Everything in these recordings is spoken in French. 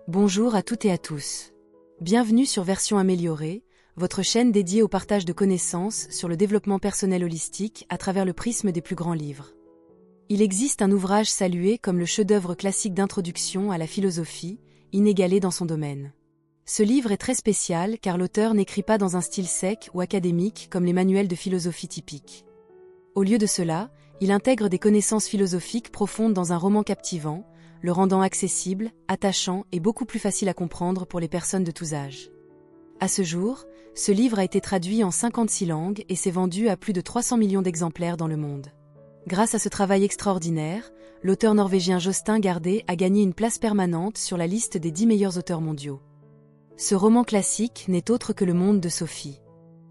Bonjour à toutes et à tous. Bienvenue sur Version améliorée, votre chaîne dédiée au partage de connaissances sur le développement personnel holistique à travers le prisme des plus grands livres. Il existe un ouvrage salué comme le chef-d'œuvre classique d'introduction à la philosophie, inégalé dans son domaine. Ce livre est très spécial car l'auteur n'écrit pas dans un style sec ou académique comme les manuels de philosophie typiques. Au lieu de cela, il intègre des connaissances philosophiques profondes dans un roman captivant, le rendant accessible, attachant et beaucoup plus facile à comprendre pour les personnes de tous âges. À ce jour, ce livre a été traduit en 56 langues et s'est vendu à plus de 300 millions d'exemplaires dans le monde. Grâce à ce travail extraordinaire, l'auteur norvégien Jostein Gaarde a gagné une place permanente sur la liste des 10 meilleurs auteurs mondiaux. Ce roman classique n'est autre que le monde de Sophie.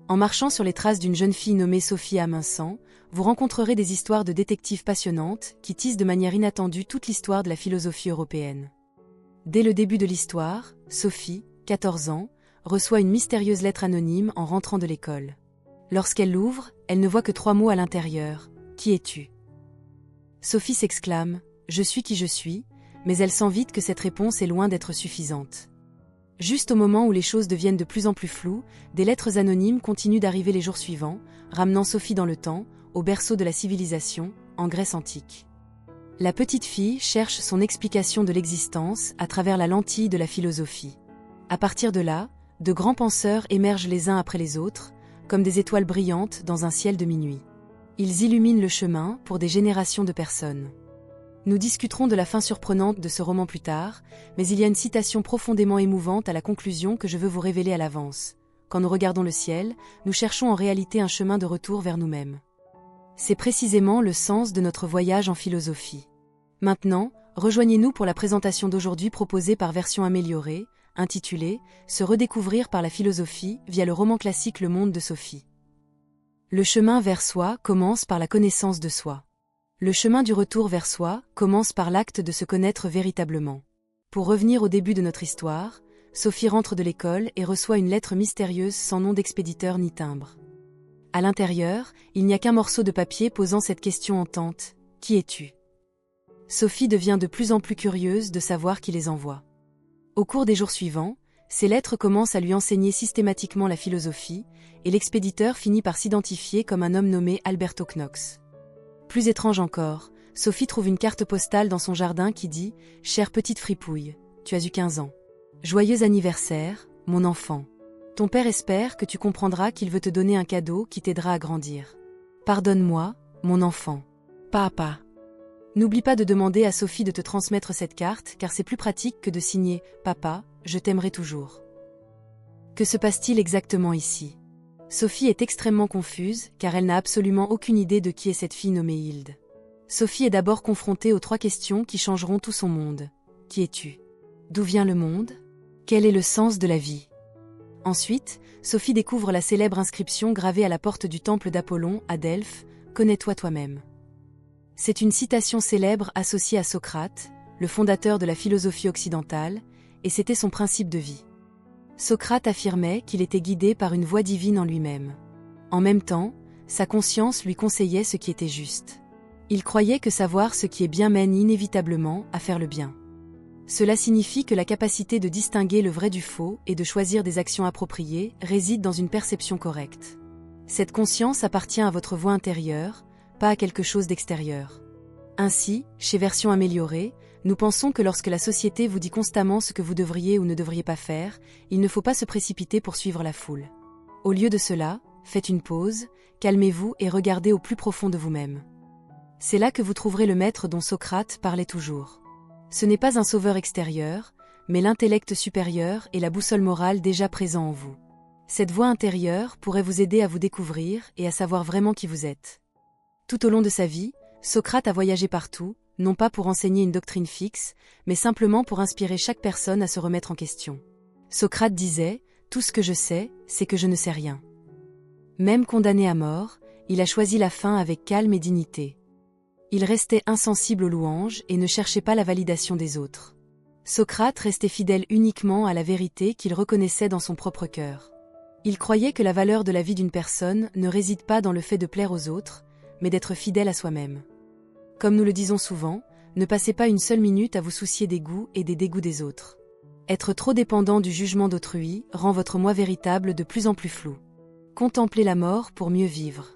En marchant sur les traces d'une jeune fille nommée Sophie Amundsen, vous rencontrerez des histoires de détectives passionnantes qui tissent de manière inattendue toute l'histoire de la philosophie européenne. Dès le début de l'histoire, Sophie, 14 ans, reçoit une mystérieuse lettre anonyme en rentrant de l'école. Lorsqu'elle l'ouvre, elle ne voit que 3 mots à l'intérieur. « Qui es-tu » Sophie s'exclame « Je suis qui je suis », mais elle sent vite que cette réponse est loin d'être suffisante. Juste au moment où les choses deviennent de plus en plus floues, des lettres anonymes continuent d'arriver les jours suivants, ramenant Sophie dans le temps, au berceau de la civilisation, en Grèce antique. La petite fille cherche son explication de l'existence à travers la lentille de la philosophie. À partir de là, de grands penseurs émergent les uns après les autres, comme des étoiles brillantes dans un ciel de minuit. Ils illuminent le chemin pour des générations de personnes. Nous discuterons de la fin surprenante de ce roman plus tard, mais il y a une citation profondément émouvante à la conclusion que je veux vous révéler à l'avance. Quand nous regardons le ciel, nous cherchons en réalité un chemin de retour vers nous-mêmes. C'est précisément le sens de notre voyage en philosophie. Maintenant, rejoignez-nous pour la présentation d'aujourd'hui proposée par Version améliorée, intitulée « Se redécouvrir par la philosophie via le roman classique Le monde de Sophie ». Le chemin vers soi commence par la connaissance de soi. Le chemin du retour vers soi commence par l'acte de se connaître véritablement. Pour revenir au début de notre histoire, Sophie rentre de l'école et reçoit une lettre mystérieuse sans nom d'expéditeur ni timbre. À l'intérieur, il n'y a qu'un morceau de papier posant cette question hantante « Qui es-tu » Sophie devient de plus en plus curieuse de savoir qui les envoie. Au cours des jours suivants, ces lettres commencent à lui enseigner systématiquement la philosophie, et l'expéditeur finit par s'identifier comme un homme nommé Alberto Knox. Plus étrange encore, Sophie trouve une carte postale dans son jardin qui dit « Chère petite fripouille, tu as eu 15 ans. Joyeux anniversaire, mon enfant. Ton père espère que tu comprendras qu'il veut te donner un cadeau qui t'aidera à grandir. Pardonne-moi, mon enfant. Papa. » N'oublie pas de demander à Sophie de te transmettre cette carte car c'est plus pratique que de signer « Papa, je t'aimerai toujours ». Que se passe-t-il exactement ici ? Sophie est extrêmement confuse car elle n'a absolument aucune idée de qui est cette fille nommée Hilde. Sophie est d'abord confrontée aux 3 questions qui changeront tout son monde. Qui es-tu ? D'où vient le monde ? Quel est le sens de la vie ? Ensuite, Sophie découvre la célèbre inscription gravée à la porte du temple d'Apollon à Delphes, « Connais-toi toi-même ». C'est une citation célèbre associée à Socrate, le fondateur de la philosophie occidentale, et c'était son principe de vie. Socrate affirmait qu'il était guidé par une voix divine en lui-même. En même temps, sa conscience lui conseillait ce qui était juste. Il croyait que savoir ce qui est bien mène inévitablement à faire le bien. Cela signifie que la capacité de distinguer le vrai du faux et de choisir des actions appropriées réside dans une perception correcte. Cette conscience appartient à votre voix intérieure, pas à quelque chose d'extérieur. Ainsi, chez Version améliorée, nous pensons que lorsque la société vous dit constamment ce que vous devriez ou ne devriez pas faire, il ne faut pas se précipiter pour suivre la foule. Au lieu de cela, faites une pause, calmez-vous et regardez au plus profond de vous-même. C'est là que vous trouverez le maître dont Socrate parlait toujours. Ce n'est pas un sauveur extérieur, mais l'intellect supérieur et la boussole morale déjà présents en vous. Cette voix intérieure pourrait vous aider à vous découvrir et à savoir vraiment qui vous êtes. Tout au long de sa vie, Socrate a voyagé partout, non pas pour enseigner une doctrine fixe, mais simplement pour inspirer chaque personne à se remettre en question. Socrate disait « Tout ce que je sais, c'est que je ne sais rien ». Même condamné à mort, il a choisi la fin avec calme et dignité. Il restait insensible aux louanges et ne cherchait pas la validation des autres. Socrate restait fidèle uniquement à la vérité qu'il reconnaissait dans son propre cœur. Il croyait que la valeur de la vie d'une personne ne réside pas dans le fait de plaire aux autres, mais d'être fidèle à soi-même. Comme nous le disons souvent, ne passez pas une seule minute à vous soucier des goûts et des dégoûts des autres. Être trop dépendant du jugement d'autrui rend votre moi véritable de plus en plus flou. Contempler la mort pour mieux vivre.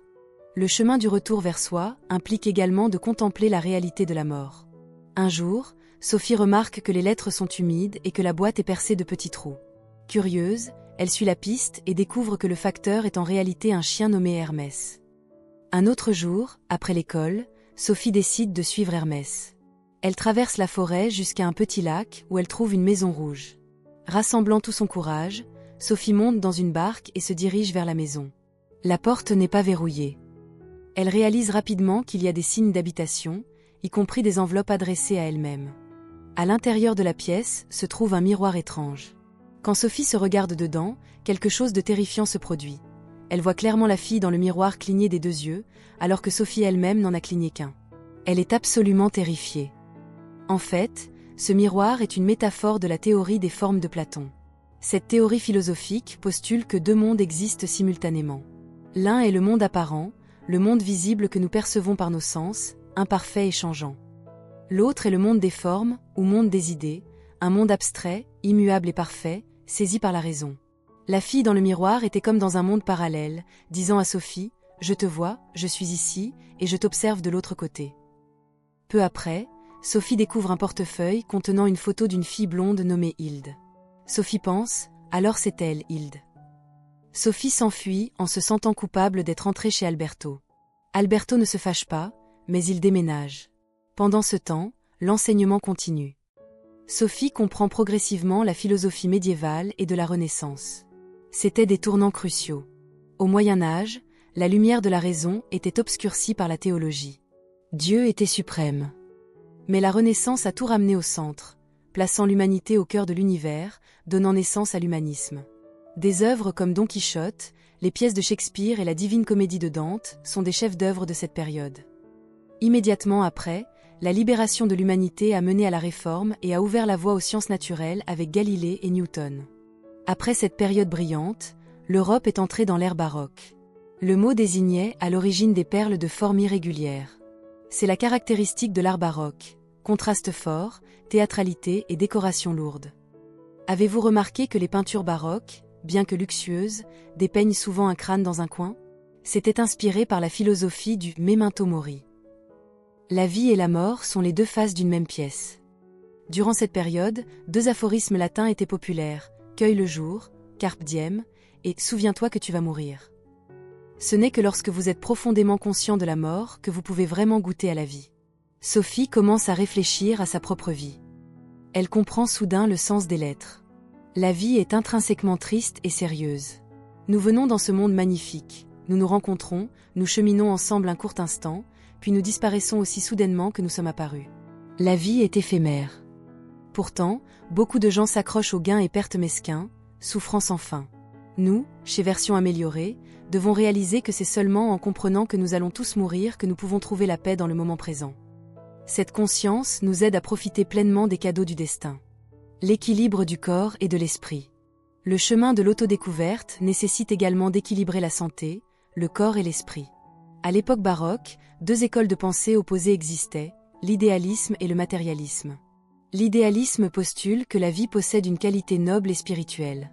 Le chemin du retour vers soi implique également de contempler la réalité de la mort. Un jour, Sophie remarque que les lettres sont humides et que la boîte est percée de petits trous. Curieuse, elle suit la piste et découvre que le facteur est en réalité un chien nommé Hermès. Un autre jour, après l'école, Sophie décide de suivre Hermès. Elle traverse la forêt jusqu'à un petit lac où elle trouve une maison rouge. Rassemblant tout son courage, Sophie monte dans une barque et se dirige vers la maison. La porte n'est pas verrouillée. Elle réalise rapidement qu'il y a des signes d'habitation, y compris des enveloppes adressées à elle-même. À l'intérieur de la pièce se trouve un miroir étrange. Quand Sophie se regarde dedans, quelque chose de terrifiant se produit. Elle voit clairement la fille dans le miroir cligner des deux yeux, alors que Sophie elle-même n'en a cligné qu'un. Elle est absolument terrifiée. En fait, ce miroir est une métaphore de la théorie des formes de Platon. Cette théorie philosophique postule que deux mondes existent simultanément. L'un est le monde apparent, le monde visible que nous percevons par nos sens, imparfait et changeant. L'autre est le monde des formes, ou monde des idées, un monde abstrait, immuable et parfait, saisi par la raison. La fille dans le miroir était comme dans un monde parallèle, disant à Sophie « Je te vois, je suis ici, et je t'observe de l'autre côté ». Peu après, Sophie découvre un portefeuille contenant une photo d'une fille blonde nommée Hilde. Sophie pense « Alors c'est elle, Hilde ». Sophie s'enfuit en se sentant coupable d'être entrée chez Alberto. Alberto ne se fâche pas, mais il déménage. Pendant ce temps, l'enseignement continue. Sophie comprend progressivement la philosophie médiévale et de la Renaissance. C'étaient des tournants cruciaux. Au Moyen Âge, la lumière de la raison était obscurcie par la théologie. Dieu était suprême. Mais la Renaissance a tout ramené au centre, plaçant l'humanité au cœur de l'univers, donnant naissance à l'humanisme. Des œuvres comme Don Quichotte, les pièces de Shakespeare et la Divine Comédie de Dante sont des chefs-d'œuvre de cette période. Immédiatement après, la libération de l'humanité a mené à la Réforme et a ouvert la voie aux sciences naturelles avec Galilée et Newton. Après cette période brillante, l'Europe est entrée dans l'ère baroque. Le mot désignait à l'origine des perles de forme irrégulière. C'est la caractéristique de l'art baroque, contraste fort, théâtralité et décoration lourde. Avez-vous remarqué que les peintures baroques, bien que luxueuses, dépeignent souvent un crâne dans un coin? C'était inspiré par la philosophie du memento mori. La vie et la mort sont les deux faces d'une même pièce. Durant cette période, deux aphorismes latins étaient populaires, cueille le jour, carpe diem, et souviens-toi que tu vas mourir. Ce n'est que lorsque vous êtes profondément conscient de la mort que vous pouvez vraiment goûter à la vie. Sophie commence à réfléchir à sa propre vie. Elle comprend soudain le sens des lettres. La vie est intrinsèquement triste et sérieuse. Nous venons dans ce monde magnifique, nous nous rencontrons, nous cheminons ensemble un court instant, puis nous disparaissons aussi soudainement que nous sommes apparus. La vie est éphémère. Pourtant, beaucoup de gens s'accrochent aux gains et pertes mesquins, souffrant sans fin. Nous, chez Version Améliorée, devons réaliser que c'est seulement en comprenant que nous allons tous mourir que nous pouvons trouver la paix dans le moment présent. Cette conscience nous aide à profiter pleinement des cadeaux du destin. L'équilibre du corps et de l'esprit. Le chemin de l'autodécouverte nécessite également d'équilibrer la santé, le corps et l'esprit. À l'époque baroque, deux écoles de pensée opposées existaient, l'idéalisme et le matérialisme. L'idéalisme postule que la vie possède une qualité noble et spirituelle.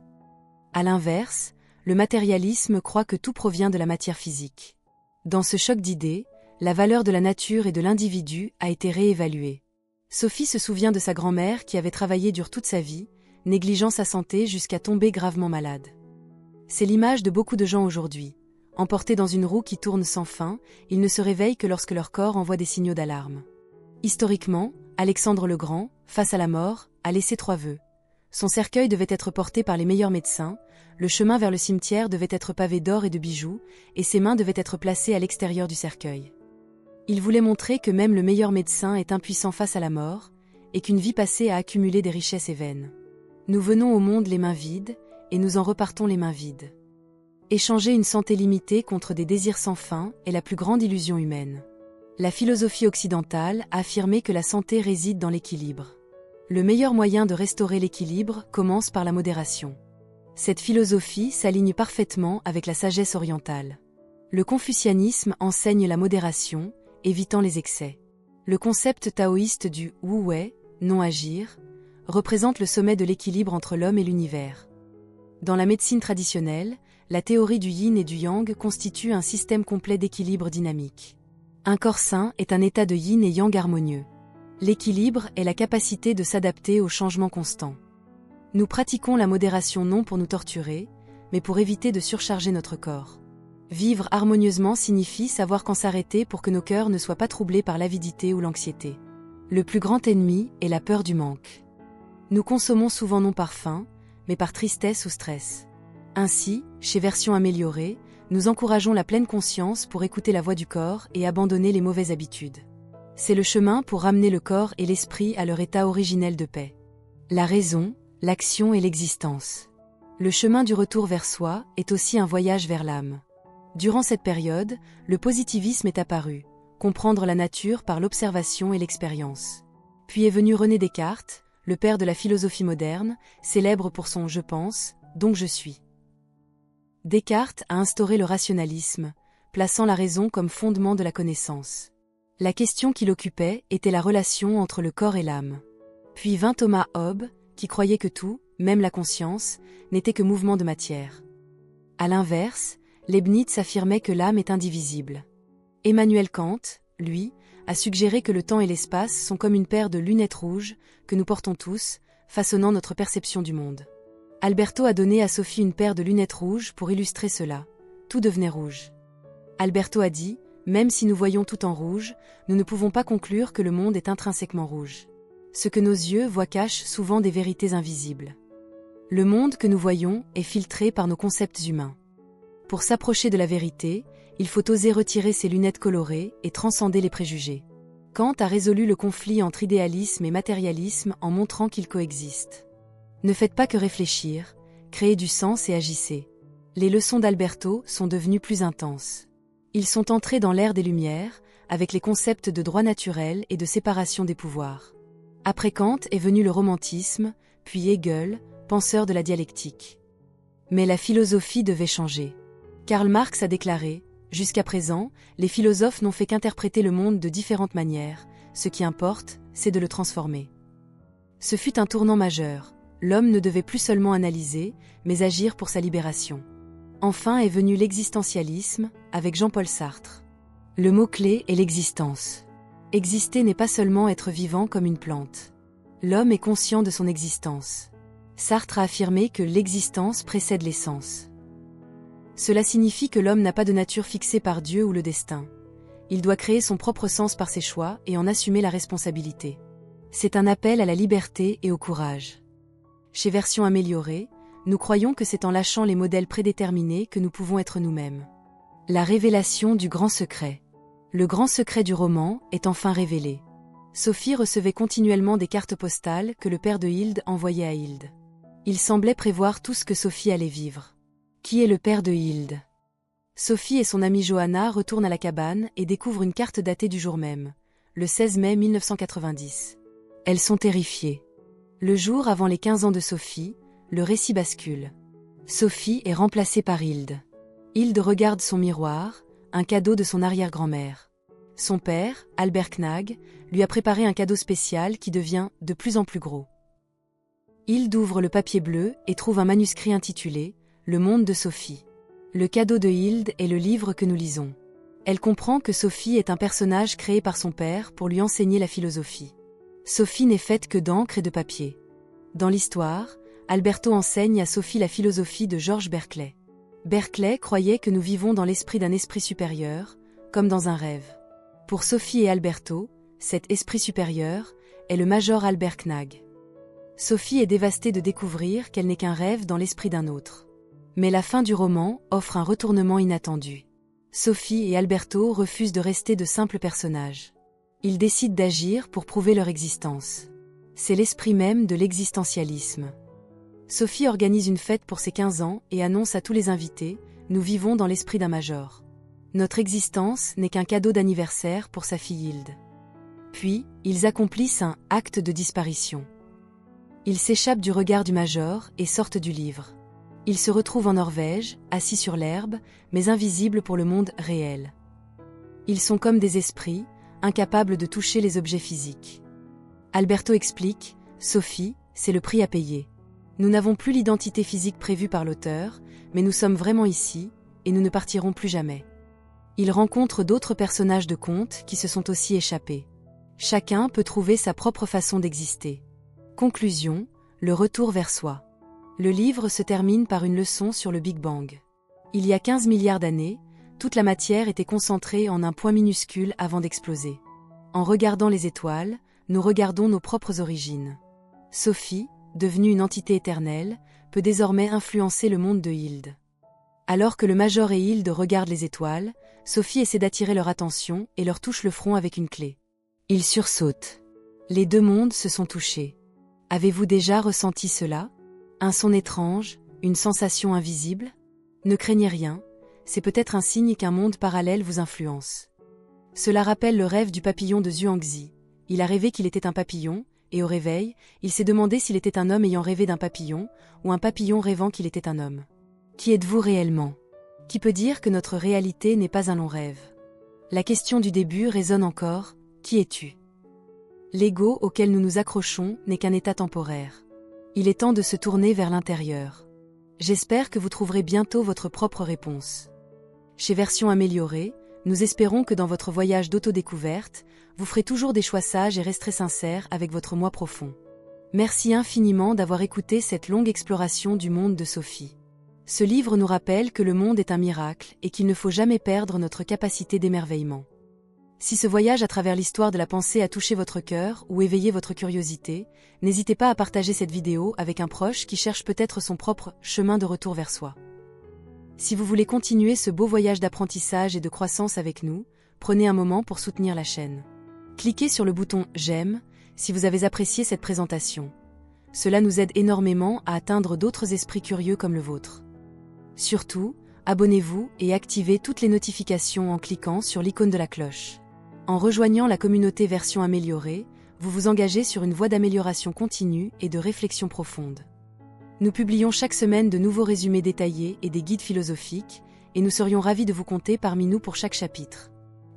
À l'inverse, le matérialisme croit que tout provient de la matière physique. Dans ce choc d'idées, la valeur de la nature et de l'individu a été réévaluée. Sophie se souvient de sa grand-mère qui avait travaillé dur toute sa vie, négligeant sa santé jusqu'à tomber gravement malade. C'est l'image de beaucoup de gens aujourd'hui. Emportés dans une roue qui tourne sans fin, ils ne se réveillent que lorsque leur corps envoie des signaux d'alarme. Historiquement, Alexandre le Grand, face à la mort, a laissé 3 vœux. Son cercueil devait être porté par les meilleurs médecins, le chemin vers le cimetière devait être pavé d'or et de bijoux, et ses mains devaient être placées à l'extérieur du cercueil. Il voulait montrer que même le meilleur médecin est impuissant face à la mort, et qu'une vie passée a accumulé des richesses et vaines. Nous venons au monde les mains vides, et nous en repartons les mains vides. Échanger une santé limitée contre des désirs sans fin est la plus grande illusion humaine. La philosophie occidentale a affirmé que la santé réside dans l'équilibre. Le meilleur moyen de restaurer l'équilibre commence par la modération. Cette philosophie s'aligne parfaitement avec la sagesse orientale. Le confucianisme enseigne la modération, évitant les excès. Le concept taoïste du wu wei, non agir, représente le sommet de l'équilibre entre l'homme et l'univers. Dans la médecine traditionnelle, la théorie du yin et du yang constitue un système complet d'équilibre dynamique. Un corps sain est un état de yin et yang harmonieux. L'équilibre est la capacité de s'adapter aux changements constants. Nous pratiquons la modération non pour nous torturer, mais pour éviter de surcharger notre corps. Vivre harmonieusement signifie savoir quand s'arrêter pour que nos cœurs ne soient pas troublés par l'avidité ou l'anxiété. Le plus grand ennemi est la peur du manque. Nous consommons souvent non par faim, mais par tristesse ou stress. Ainsi, chez Version améliorée, nous encourageons la pleine conscience pour écouter la voix du corps et abandonner les mauvaises habitudes. C'est le chemin pour ramener le corps et l'esprit à leur état originel de paix. La raison, l'action et l'existence. Le chemin du retour vers soi est aussi un voyage vers l'âme. Durant cette période, le positivisme est apparu, comprendre la nature par l'observation et l'expérience. Puis est venu René Descartes, le père de la philosophie moderne, célèbre pour son « je pense, donc je suis ». Descartes a instauré le rationalisme, plaçant la raison comme fondement de la connaissance. La question qui l'occupait était la relation entre le corps et l'âme. Puis vint Thomas Hobbes, qui croyait que tout, même la conscience, n'était que mouvement de matière. À l'inverse, Leibniz affirmait que l'âme est indivisible. Emmanuel Kant, lui, a suggéré que le temps et l'espace sont comme une paire de lunettes rouges que nous portons tous, façonnant notre perception du monde. Alberto a donné à Sophie une paire de lunettes rouges pour illustrer cela. Tout devenait rouge. Alberto a dit, même si nous voyons tout en rouge, nous ne pouvons pas conclure que le monde est intrinsèquement rouge. Ce que nos yeux voient cache souvent des vérités invisibles. Le monde que nous voyons est filtré par nos concepts humains. Pour s'approcher de la vérité, il faut oser retirer ses lunettes colorées et transcender les préjugés. Kant a résolu le conflit entre idéalisme et matérialisme en montrant qu'ils coexistent. Ne faites pas que réfléchir, créez du sens et agissez. Les leçons d'Alberto sont devenues plus intenses. Ils sont entrés dans l'ère des Lumières, avec les concepts de droit naturel et de séparation des pouvoirs. Après Kant est venu le romantisme, puis Hegel, penseur de la dialectique. Mais la philosophie devait changer. Karl Marx a déclaré « Jusqu'à présent, les philosophes n'ont fait qu'interpréter le monde de différentes manières, ce qui importe, c'est de le transformer. » Ce fut un tournant majeur. L'homme ne devait plus seulement analyser, mais agir pour sa libération. Enfin est venu l'existentialisme, avec Jean-Paul Sartre. Le mot-clé est l'existence. Exister n'est pas seulement être vivant comme une plante. L'homme est conscient de son existence. Sartre a affirmé que l'existence précède l'essence. Cela signifie que l'homme n'a pas de nature fixée par Dieu ou le destin. Il doit créer son propre sens par ses choix et en assumer la responsabilité. C'est un appel à la liberté et au courage. Chez Version améliorée, nous croyons que c'est en lâchant les modèles prédéterminés que nous pouvons être nous-mêmes. La révélation du grand secret. Le grand secret du roman est enfin révélé. Sophie recevait continuellement des cartes postales que le père de Hilde envoyait à Hilde. Il semblait prévoir tout ce que Sophie allait vivre. Qui est le père de Hilde? Sophie et son amie Johanna retournent à la cabane et découvrent une carte datée du jour même, le 16 mai 1990. Elles sont terrifiées. Le jour avant les 15 ans de Sophie, le récit bascule. Sophie est remplacée par Hilde. Hilde regarde son miroir, un cadeau de son arrière-grand-mère. Son père, Albert Knag, lui a préparé un cadeau spécial qui devient de plus en plus gros. Hilde ouvre le papier bleu et trouve un manuscrit intitulé « Le monde de Sophie ». Le cadeau de Hilde est le livre que nous lisons. Elle comprend que Sophie est un personnage créé par son père pour lui enseigner la philosophie. Sophie n'est faite que d'encre et de papier. Dans l'histoire, Alberto enseigne à Sophie la philosophie de George Berkeley. Berkeley croyait que nous vivons dans l'esprit d'un esprit supérieur, comme dans un rêve. Pour Sophie et Alberto, cet esprit supérieur est le Major Albert Knag. Sophie est dévastée de découvrir qu'elle n'est qu'un rêve dans l'esprit d'un autre. Mais la fin du roman offre un retournement inattendu. Sophie et Alberto refusent de rester de simples personnages. Ils décident d'agir pour prouver leur existence. C'est l'esprit même de l'existentialisme. Sophie organise une fête pour ses 15 ans et annonce à tous les invités « Nous vivons dans l'esprit d'un major. Notre existence n'est qu'un cadeau d'anniversaire pour sa fille Hilde. » Puis, ils accomplissent un « acte de disparition ». Ils s'échappent du regard du major et sortent du livre. Ils se retrouvent en Norvège, assis sur l'herbe, mais invisibles pour le monde réel. Ils sont comme des esprits, incapables de toucher les objets physiques. Alberto explique « Sophie, c'est le prix à payer. Nous n'avons plus l'identité physique prévue par l'auteur, mais nous sommes vraiment ici, et nous ne partirons plus jamais. Il rencontre d'autres personnages de contes qui se sont aussi échappés. Chacun peut trouver sa propre façon d'exister. Conclusion, le retour vers soi. Le livre se termine par une leçon sur le Big Bang. Il y a 15 milliards d'années, toute la matière était concentrée en un point minuscule avant d'exploser. En regardant les étoiles, nous regardons nos propres origines. Sophie, devenue une entité éternelle, peut désormais influencer le monde de Hilde. Alors que le Major et Hilde regardent les étoiles, Sophie essaie d'attirer leur attention et leur touche le front avec une clé. Ils sursautent. Les deux mondes se sont touchés. Avez-vous déjà ressenti cela? Un son étrange, une sensation invisible? Ne craignez rien, c'est peut-être un signe qu'un monde parallèle vous influence. Cela rappelle le rêve du papillon de Zhuangzi. Il a rêvé qu'il était un papillon, et au réveil, il s'est demandé s'il était un homme ayant rêvé d'un papillon, ou un papillon rêvant qu'il était un homme. Qui êtes-vous réellement? Qui peut dire que notre réalité n'est pas un long rêve? La question du début résonne encore, qui es-tu? L'ego auquel nous nous accrochons n'est qu'un état temporaire. Il est temps de se tourner vers l'intérieur. J'espère que vous trouverez bientôt votre propre réponse. Chez Version Améliorée, nous espérons que dans votre voyage d'autodécouverte, vous ferez toujours des choix sages et resterez sincères avec votre moi profond. Merci infiniment d'avoir écouté cette longue exploration du monde de Sophie. Ce livre nous rappelle que le monde est un miracle et qu'il ne faut jamais perdre notre capacité d'émerveillement. Si ce voyage à travers l'histoire de la pensée a touché votre cœur ou éveillé votre curiosité, n'hésitez pas à partager cette vidéo avec un proche qui cherche peut-être son propre chemin de retour vers soi. Si vous voulez continuer ce beau voyage d'apprentissage et de croissance avec nous, prenez un moment pour soutenir la chaîne. Cliquez sur le bouton « J'aime » si vous avez apprécié cette présentation. Cela nous aide énormément à atteindre d'autres esprits curieux comme le vôtre. Surtout, abonnez-vous et activez toutes les notifications en cliquant sur l'icône de la cloche. En rejoignant la communauté Version Améliorée, vous vous engagez sur une voie d'amélioration continue et de réflexion profonde. Nous publions chaque semaine de nouveaux résumés détaillés et des guides philosophiques, et nous serions ravis de vous compter parmi nous pour chaque chapitre.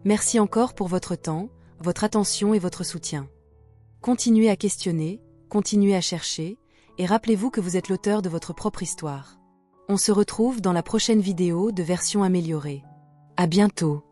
Merci encore pour votre temps, votre attention et votre soutien. Continuez à questionner, continuez à chercher, et rappelez-vous que vous êtes l'auteur de votre propre histoire. On se retrouve dans la prochaine vidéo de Version Améliorée. À bientôt.